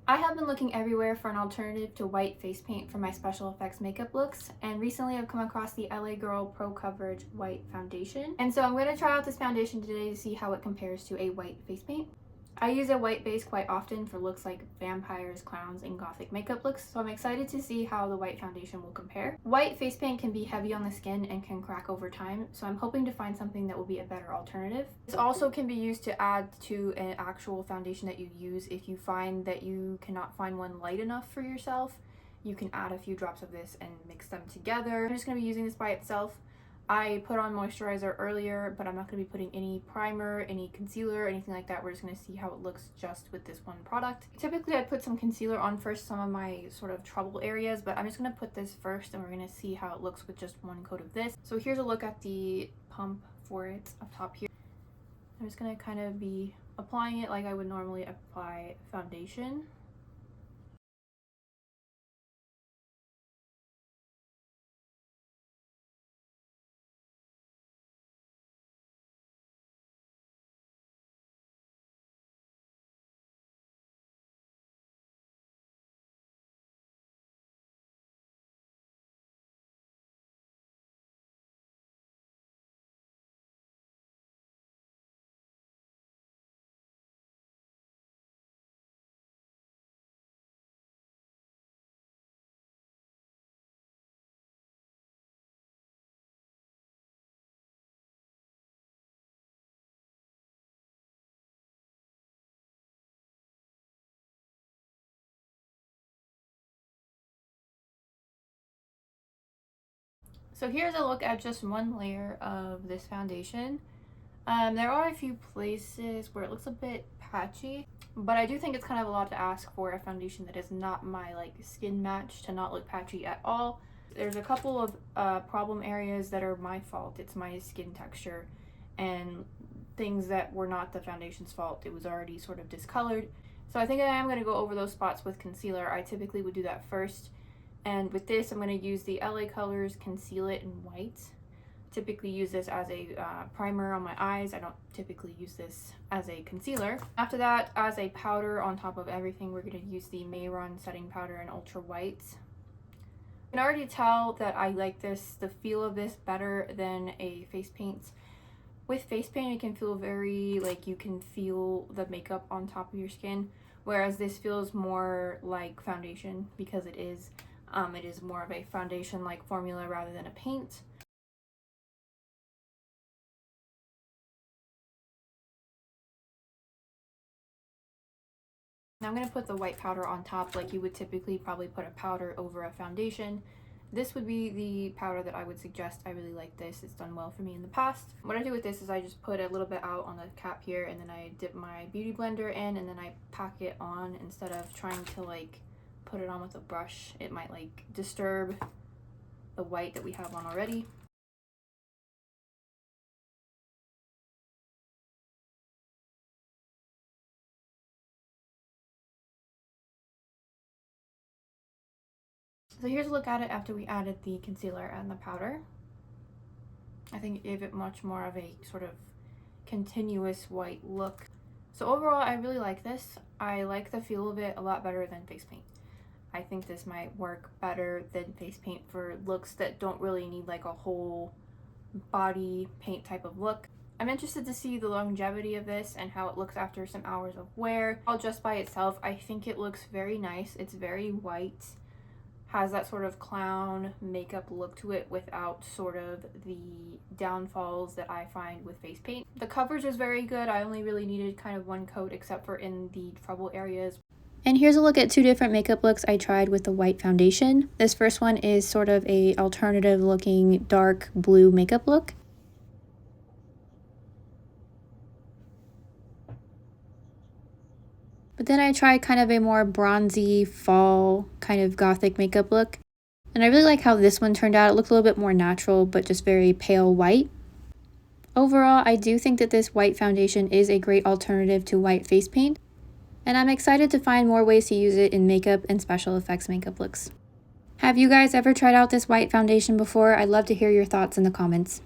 I have been looking everywhere for an alternative to white face paint for my special effects makeup looks, and recently I've come across the LA Girl Pro Coverage White Foundation. And so I'm going to try out this foundation today to see how it compares to a white face paint. I use a white base quite often for looks like vampires, clowns, and gothic makeup looks, so I'm excited to see how the white foundation will compare. White face paint can be heavy on the skin and can crack over time, so I'm hoping to find something that will be a better alternative. This also can be used to add to an actual foundation that you use. If you find that you cannot find one light enough for yourself, you can add a few drops of this and mix them together. I'm just going to be using this by itself. I put on moisturizer earlier, but I'm not going to be putting any primer, any concealer, anything like that. We're just going to see how it looks just with this one product. Typically, I put some concealer on first, some of my sort of trouble areas, but I'm just going to put this first and we're going to see how it looks with just one coat of this. So here's a look at the pump for it up top here. I'm just going to kind of be applying it like I would normally apply foundation. So here's a look at just one layer of this foundation. There are a few places where it looks a bit patchy, but I do think it's kind of a lot to ask for a foundation that is not my like skin match to not look patchy at all. There's a couple of problem areas that are my fault. It's my skin texture and things that were not the foundation's fault. It was already sort of discolored. So I think I am going to go over those spots with concealer. I typically would do that first. And with this, I'm going to use the LA Colors Conceal It in White. Typically use this as a primer on my eyes. I don't typically use this as a concealer. After that, as a powder on top of everything, we're going to use the Mehron Setting Powder in Ultra White. You can already tell that I like the feel of this better than a face paint. With face paint, it can feel very like you can feel the makeup on top of your skin, whereas this feels more like foundation because it is more of a foundation-like formula rather than a paint. Now I'm going to put the white powder on top like you would typically probably put a powder over a foundation. This would be the powder that I would suggest. I really like this. It's done well for me in the past. What I do with this is I just put a little bit out on the cap here, and then I dip my beauty blender in, and then I pack it on instead of trying to like put it on with a brush. It might like disturb the white that we have on already. So here's a look at it after we added the concealer and the powder. I think it gave it much more of a sort of continuous white look. So overall, I really like this. I like the feel of it a lot better than face paint. I think this might work better than face paint for looks that don't really need like a whole body paint type of look. I'm interested to see the longevity of this and how it looks after some hours of wear. All just by itself, I think it looks very nice. It's very white, has that sort of clown makeup look to it without sort of the downfalls that I find with face paint. The coverage is very good. I only really needed kind of one coat except for in the trouble areas. And here's a look at two different makeup looks I tried with the white foundation. This first one is sort of a alternative looking dark blue makeup look. But then I tried kind of a more bronzy fall kind of gothic makeup look. And I really like how this one turned out. It looked a little bit more natural, but just very pale white. Overall, I do think that this white foundation is a great alternative to white face paint. And I'm excited to find more ways to use it in makeup and special effects makeup looks. Have you guys ever tried out this white foundation before? I'd love to hear your thoughts in the comments.